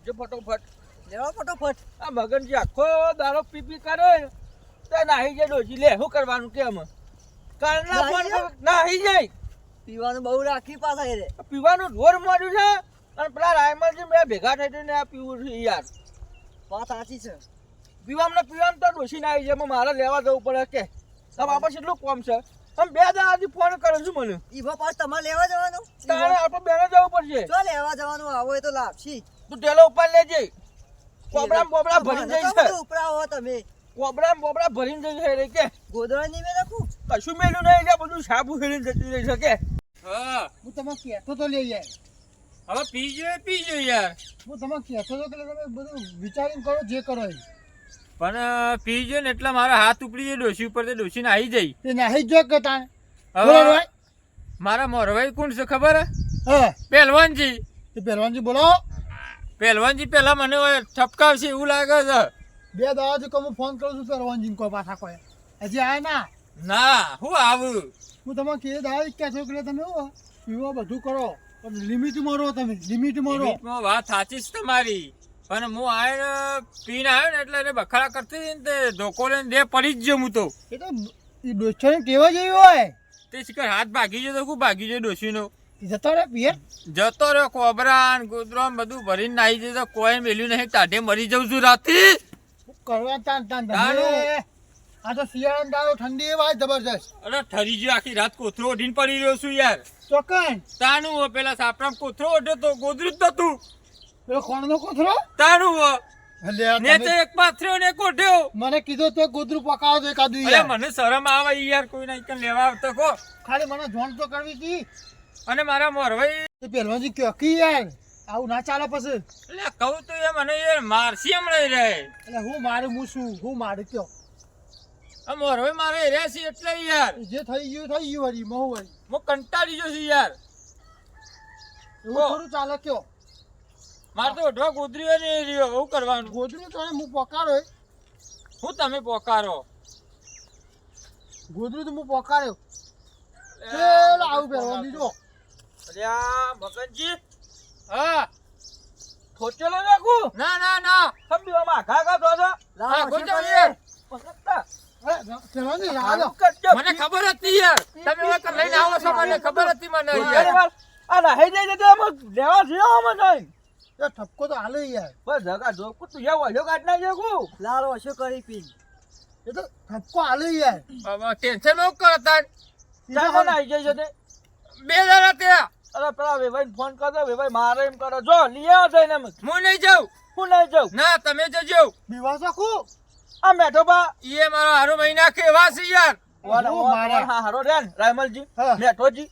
જો ફટોફટ લેવા ફટોફટ. આ મગનજી આખો દારો પીપી કરે તો નાહી જાય ડોશી લે શું કરવાનું કેમ કારના ફોન નાહી જાય પીવાનું બહુ રાખી પાછા રે. પીવાનું ઢોર મળ્યું છે અને પેલા રાયમલજી મેં ભેગા થઈ ને આ પીવું છે યાર. વાત સાચી છે. પીવામાં તો ડોશી ના આવી જાય મારે લેવા જવું પડે કે બાપા કેટલું કોમ છે તમે 2 દાડાથી ફોન કરો છું મને ઈવા પાછ તમારે લેવા જવાનું. તારે આપણે બેને જવું પડશે. જો લેવા જવાનું આવો એ તો લાપસી. તું ટેલો ઉપર લેજે. કોબરામ બોબરા ભરીને જઈ છે. ઉપરા હો તમે. કોબરામ બોબરા ભરીને જઈ છે રે કે ગોદડા ની મે રાખું. કશું મેલું નહીં કે બધું સાબુ ફેરીને જતી રહી છે કે. હા હું તમે કહેતો તો લે યાર. હવે પીજો યાર. હું તમે કહેતો તો કે તમે બધું વિચારીને કરો જે કરો એ. પણ પીજો ને એટલે મારા હાથ ઉપડી જાય ડોશી ઉપર તો ડોશી નાહી જાય. તે નાહી જો કે તાણ. હવે મારા મોરવાઈ કોણ છે ખબર હા પહેલવાનજી. તે પહેલવાનજી બોલો. પહેલવાનજી પેલા મને ઠપકાવશે એવું લાગે છે. 2 દાડાથી હું ફોન કરું છું પહેલવાનજીને કોઈ પાછા કોઈ હજી આયા ના. ના હું આવું હું તમે કે દાડા ક્યાં છો કે તમે હો પીવો બધું કરો પણ લિમિટમાં રહો તમે લિમિટમાં રહો. લિમિટમાં વાત સાચી છે તમારી પણ હું આવીને પીને આવ્યો ને એટલે એને બખાડા કરતી ને તે ધોકો લઈને દે પડી જ ગયો હું તો. એ તો એ ડોછાને કેવા જેવી હોય તે શિખર હાથ ભાગી ગયો તો હું ભાગી ગયો ડોશીનો. જતો રે પિયર જતો રહ્યો કોબરા ને ગોદરો ને બધું ભરીને નાહી જતો કોઈ મેલ્યું નહીં ટાઢે મરી જાઉં છું રાતે. કરવા તાન તાન તમે આ તો શિયાળાનો દાડો ઠંડી એ વાત જબરજસ્ત. અરે ઠરી ગયો આખી રાત કોથરો ઓઢીને પડી રહ્યો છું યાર. ચોકન તાનું પેલા સાપરામ કોથરો ઓઢ્યો તો ગોદરું જ નતું. પેલો કોણનો કોથરો તાનું લે ને તે એક પાથર્યો ને એક ઓઢ્યો. મને કીધું તો ગોદરું પકાવો તો એકાદું અરે યાર. મને શરમ આવે યાર કોઈ ના કઈ લેવા આવતો કો. ખાલી મને જોણ તો કરવી હતી. અને મારા મોરવાઈ તે પહેલવાનજી કયો કી યાર આવું ના ચાલે પછી. એટલે કહું તો એ મને યાર મારસી હમણાં રહે. એટલે હું મારું હું મારું કયો આ મોરવાઈ મારે રહ્યા છે એટલે યાર જે થઈ ગયું વળી મહુ વળી હું કંટાળી ગયો છું યાર. એવું થોડું ચાલે કયો. મારે તો ઓઢવા ગોદરી નહીં રહ્યો એવું કરવાનું. ગોદરું તો હું પકાડો હું તમે પોકારો ગોદરું તો હું પકાડ્યો. ચાલો આવું પહેલવાનજી જો. અરે આ મગનજી હા થોચેલો નાખું ના સંબીવામાં આઘા તો છો હા ગોજો યાર. પસંદતા પહેલવાનજી રાજો મને ખબર હતી યાર તમે વખત લઈને આવો છો મને ખબર હતી મને યાર. આ નાહી જાય તો અમે લેવા જઈએ અમે જઈને એ ઠપકો તો હાલે યાર. બસ જગા જોકું તું યાર વળ્યો કાઢ ના જોકું લારો શું કરી પી. એ તો ઠપકો હાલે યાર. હવે ટેન્શન નો કરતા ચાલ નાહી જાય છે 2 દાડા ત્યાં અરે પેલા વેભાઈ ફોન કરજો વેભાઈ મારે એમ કરો જો લઈ આવો જઈને અમે હું નહીં જાઉં. હું નહીં જાઉં ના તમે જજો. બીવા શકું આ મેઠો બા એ મારો હારો મહિના કેવા છે યાર. હા હારો રેન રાયમલજી હા. મેઠોજી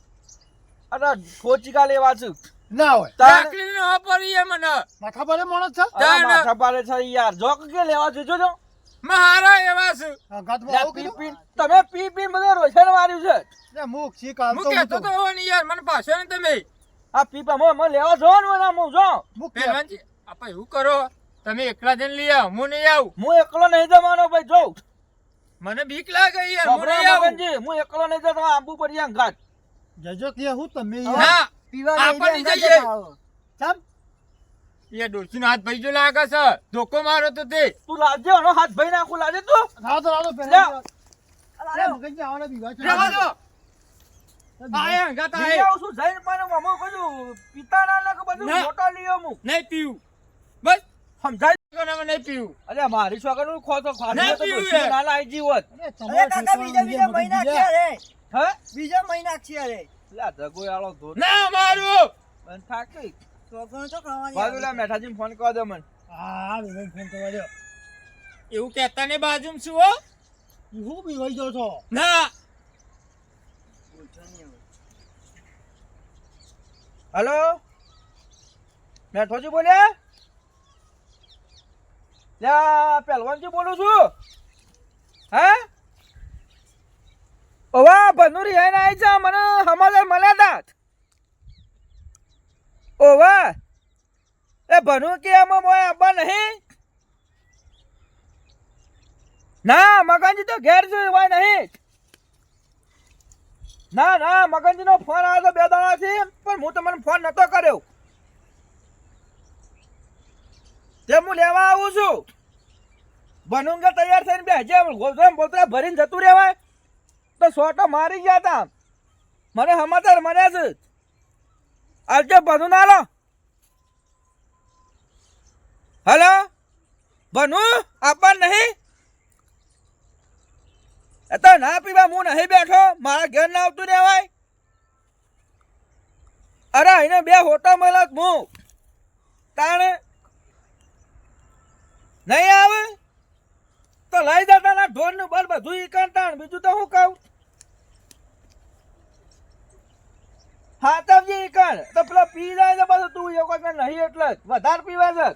અરે ઠોચી કા લેવા છું ના હોય ચાકરી ન પડી એ મને માથા પર માણસ છે. માથા પાડે છે યાર જોક કે લેવા જજો જો મારા એવા છે. ગાતમાં આવું પી કીધું. પી તમે પી પી બધે રોશન માર્યું છે ને મુખ શીખ હાલતો હું કહેતો તો હોય ને યાર મને પાછો ને તમે આ પીપા મો લેવા જો ને મને હું જો મુખ પહેલવાનજી આપણે એવું કરો તમે એકલા જઈને લઈ આવો હું નહીં આવું. હું એકલો નહીં જવાનો ભાઈ જો મને બીક લાગે યાર હું નહીં આવું. મગનજી હું એકલો નહીં જતો આંબુ પડી જાય ઘાટ જજો કે હું તમે ના પીવા આપણને નહીં જઈએ. ચમ યાર ડોશીનો હાથ ભાઈ જો લાગે છે ધોકો મારો તો તે તું લાજે એનો હાથ ભાઈ નાખું લાજે તું રાતો લે. પહેલા મગનજી આવવાના બીવા છે. રહેવા દો. આયા ગાતા લઈ આય આવું છું જઈને મને મમ્મો કીધું પિતા ના નાખ બધું ના. મોટા લઈ આવું નહીં પીવું બસ સમજાય મને નહીં પીવું. અરે મારી છોકરા નું ખોતો ના ખાધું તો પીવું ડોશી યાર. ના લાઈ જીવત અરે અરે તમારા કાકા બીજા મહિના છે રે. હે બીજા મહિના છે રે. લા જગો આલો ધોર ના મારું બન થાકી છોકરો તો ખાવાની બાજુ લા મેઠાજી ફોન કરી દે મને હા બીવા ફોન કરવા દો. એવું કહેતા ને બાજુમાં છું હો. હું બીવાઈ જાવ છો. ના હેલો મેઠોજી બોલ્યા લ્યા પહેલવાનજી બોલું છું હે ઓવા બનુરી હે ના છે મને સમાચાર મળ્યા તા ઓવા એ ભનુ કે એમાં મોય આબા નહીં ના મગનજી તો ઘેર છે હોય નહીં ના મગનજી નો ફોન આવ્યો તો 2 દાડાથી પણ હું તમને ફોન નતો કર્યો હું લેવા આવું છું. બનુંગા તૈયાર થઈને બેસજે. ગોધરામ બોતરા ભરીને જતું રહેવાય તો સોટો મારી ગયા તા. મને સમાચાર મળ્યા છે. આજે બનુ ના લો. હલો બનુ આપવા નહીં. એ તો ના પીવા હું નહીં બેઠો. મારા ઘેર ના આવતું રહેવાય. અરે એને બે હોટો મળ્યો હું તાણે નહીં આવે તો લઈ જતા ના ઢોર નું બળ બધું ઈ કંટાણ. બીજું તો હું કહું હાથવજી ઈ કણ તો પેલો પી જાય છે બધું. તું એવું કોઈ નહીં એટલે જ વધારે પીવા છે.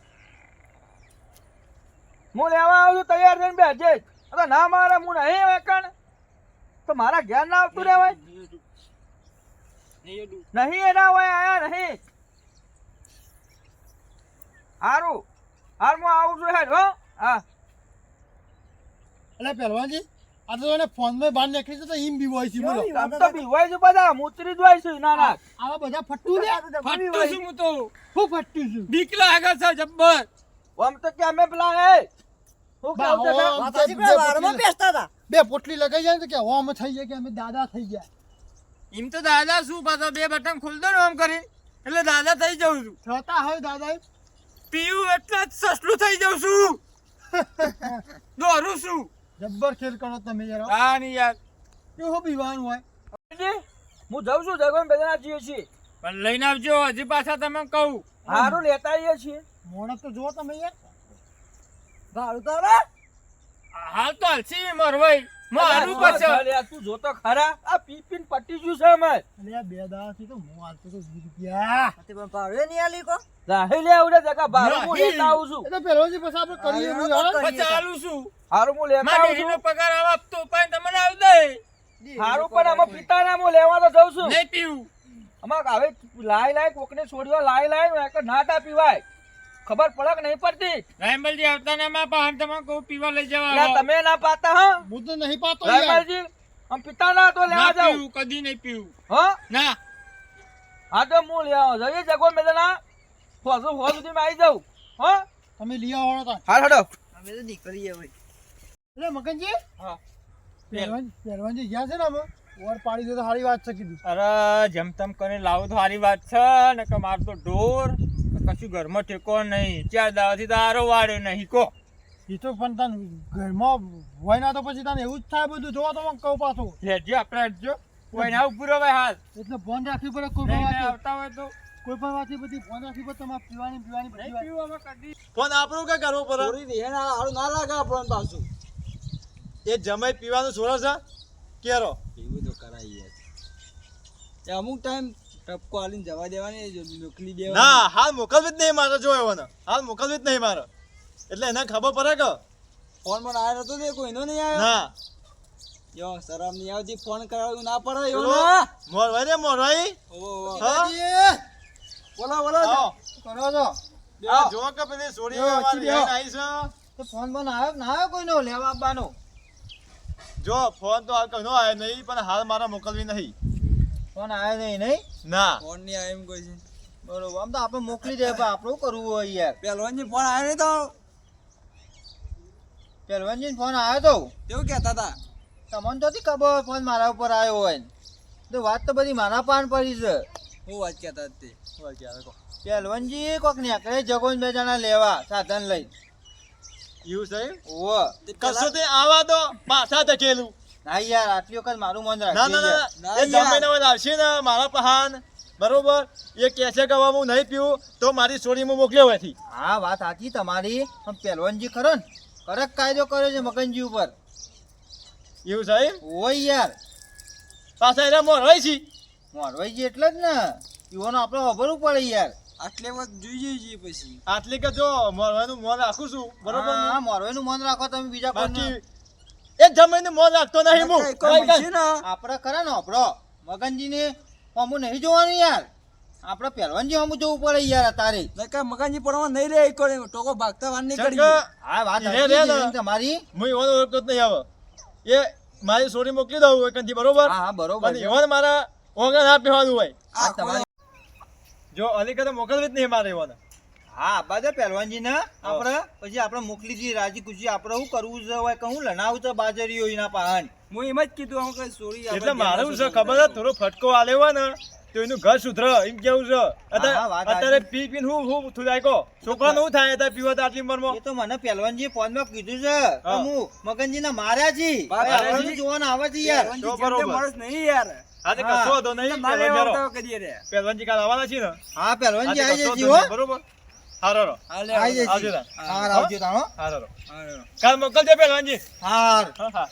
હું લેવા આવું છું તૈયાર થઈને બેસજે. તો ના મારે હું નહીં વેકણ તો મારા ઘેર ના આવતું રહેવાય. નહીં એના હોય આયા નહીં. હારું હાર હું આવું છું હેડ હો. હા એટલે પહેલવાનજી આ તો એને ફોનમાં બહાર નીકળી તો ઈમ બી હોય છે બોલો. આમ તો બીવાય છે બધા. મૂતરી જ હોય છે. ના ના આવા બધા ફટ્ટુ લે. ફટતો છું હું તો. હું ફટ્ટુ છું. બીક લાગે છે જબ્બર. આમ તો કે અમે પેલા એ હું કહું તો ખરા? માતાજી પેલા વારમાં બેસતા હતા. બે પોટલી લગાઈ જાય ને તો કે હો અમે થઈ જાય કે અમે દાદા થઈ ગયા. એમ તો દાદા શું પાછો બે બટન ખોલ દો ને આમ કરી એટલે દાદા થઈ જાઉં છું. થતા હોય દાદા પીવું એટલે જ સસલું થઈ જાઉં છું. દોરું છું. જબ્બર ખેલ કરો તમે યાર. હા નહીં યાર. એવું પીવાનું હોય. જી, હું જાઉં છું જગન બેદના જઈએ છીએ. પણ લઈને આવજો હજી પાછા તમે કહું. હારું લેતા આવીએ છીએ. મોણસ તો જો તમે યાર. ભાડું તો રે. હાલ તો હાલસી મરવાઈ મારું પછી અરે તું જોતો ખરા આ પીપીન પટી ગયું છે અમે. એટલે આ બે દાડાથી તો હું હાલતો તો 20 રૂપિયા. તે પણ ભાડું નહીં આલી કો. રાહી લે આવડે જગા ભારું હું લેતા આવું છું. એ તો પહેલવાનજી પછી આપણે કરીએ એવું યાર. પછી ચાલુ છું. હારું હું લેતા મારી આવું ડેરીનો છું. પગાર આવે આપતો ઉપાય તમને આવી દે. હારું પણ અમે પિતા ના હું લેવા તો જાઉં છું. નહીં પીવું. અમાર હવે લાય કોકને છોડ્યો લાય કે ના તા પીવાય. ખબર પડે કે નહીં પડતી. રાયમલજી આવતા ને માં પાહન તમે કહું પીવા લઈ જવા એટલે તમે ના પાતા હા હું તો નહીં પાતો યાર. રાયમલજી આમ પિતા ના તો લેવા ના જાઉં. પીવું કદી નહીં પીવું. હા ના હા તો હું લેવા જઈએ જગો મેદના હોજ સુધી માં આવી જાઉં. હા તમે લઈ આવો તા. હા હડો. અમે તો નીકળીએ હવે. એટલે મગનજી હા. પહેલવાનજી ગયા છે ને અમે ઓર પાડી દે તો સારી વાત છે કીધું. અરે જેમ તેમ કરીને લાવો તો સારી વાત છે ને કે માર તો ઢોર કશું ઘરમાં ટેકો નહીં. 4 દાવાથી દારો વાળ્યો નહીં કો. એ તો પણ તને ઘરમાં હોય ના તો પછી તને એવું જ થાય બધું. જોવા તો મને કહું પાછું લેજો આપણે હેડજો. કોઈ ના ઉભું રહે હાલ. એટલે ફોન રાખવી પડે કોઈ પણ લઈને વાત. આવતા હોય તો કોઈ પણ વાતની બધી ફોન રાખવી પડે. તમારે પીવાની બધી નહીં વાત. પીવું હવે કદી. ફોન આપણું કે કરવો પડે થોડી રે ના હારું ના લાગે આપણને પાછું. એ જમાઈ પીવાનું છોડો છે કેરો એવું તો કરાય યાર. અમુક ટાઈમ ટપકો આલીને જવા દેવાની મોકલી દેવાની. ના હાલ મોકલવી જ નહીં મારે જો એવો હાલ મોકલવી જ નહીં મારે એટલે એને ખબર પડે કે ફોન માં આવ્યો નતો તે કોઈનો નહીં આવ્યો. ના યો શરમ નહીં આવતી ફોન કરાવવું ના પડે એવો પેલો ના. મોરવાઈ રે મોરવાઈ ઓહો. હા બોલો બોલો. આવો. કરો છો બે જો કે પેલી સોરી યો, મારી ચીડિયો. લઈને આવી છે તો ફોન પણ આવ્યો કે ના આવ્યો કોઈનો લેવા આપવાનો. જો ફોન તો હાલ કનો આવ્યો નહીં પણ હાલ મારે મોકલવી નહીં ફોન આવ્યો નહીં નહીં. ના ફોન નહીં આવ્યો એમ કોઈ છે. બરોબર આમ તો આપણે મોકલી દે પણ આપણું કરવું હોય યાર. પહેલવાનજી ફોન આવ્યો નહીં તો પહેલવાનજી ફોન આવ્યો તો કેવું કહેતા હતા. તમને તો ખબર હોય ફોન મારા ઉપર આવ્યો હોય ને. તો વાત તો બધી મારા પાન પડી છે. હું વાત કહેતા તે. પહેલવાનજી કોક નીકળે જગોન બે જણા લેવા સાધન લઈ. એવું છે ઓહો કશો તે આવા દો પાછા ધકેલું ના યાર આટલી વખત મારું મન ના રાખજે ના યાર. ના એ જમીને હવે આવશે ને મારા પહાન બરોબર એ કહે છે કે હવે હું નહીં પીવું તો મારી સોરી હું મોકલ્યો હોયથી હા વાત સાચી તમારી. પણ પહેલવાનજી ખરો ને કડક કાયદો કર્યો છે મગનજી ઉપર. એવું છે ઓય યાર પાછા એને મોરવાઈ છે મોરવાઈજી એટલે જ ને યુવાનો આપણે વાપરવું પડે યાર. આટલે વાત જોઈએ છીએ પછી. આટલી કે જો મોરવાનું મોન રાખું છું બરોબર હા હા, મોરવાઈનું મન રાખો તમે બીજા બાકી કોઈ એ જમીને મોન રાખતો નહીં હું કોઈ મળશે ને. આપણે ખરા ને આપણો મગનજીને અમું નહીં જોવાનું યાર. આપણે પહેલવાનજી અમું જોવું પડે યાર તારે. નકર મકાનજી પડવા નહીં રે એક વાર ટોકો ભાગતા વાર નહીં કરી. ચંગા, હા વાત રે, સાચી રે, છે રે. તમારી. હું એવાનો ઓળખતો જ નહીં આવે એ મારી સોરી મોકલી દઉં એકંથી બરોબર હા હા બરોબર પણ છે. એવાને મારા ઓંગણ ના પીવાનું હોય હા તમારી જો અલી કદમ મોકલવી જ નહીં મારે એવાને હા બાજુ પહેલવાનજી ને આપણે પછી આપણે મોકલી દઈએ રાજી ખુશી આપણે શું કરવું છે હોય કહું લણાવું તો બાજરીઓ એના પાહન હું એમ જ કીધું હું કઈ સોરી એટલે મારું છે ખબર છે થોડો ફટકો આલે હોય ને તો એનું ઘર સુધરે એમ કેવું છે હા, વાત અત્યારે સાચી. પી પીને હું થોડાય કો છોકરાનું શું થાય અત્યારે પીવા તો આટલી ઉંમરમાં એ તો મને પહેલવાનજી ફોનમાં કીધું છે કે હા. હું મગનજી ને માર્યા છે વાત ભાઈ, સાચી. આપણને જોવાના આવે છે યાર તો બરોબર. માણસ નહીં યાર હા તે હા. કશો વાંધો નહીં મારે પહેલવાન આવતા જરો. કરીએ રે પહેલવાનજી કાલ આવવાના છે ને હા પહેલવાનજી હા, તે આવી કશો જશે વાંધો હો નહીં, બરોબર હારો રો હાલે આવી આવજો જશે તાન. હા આવજો તાણો હારો રો કાલ મોકલજે પહેલવાનજી હાર હા હા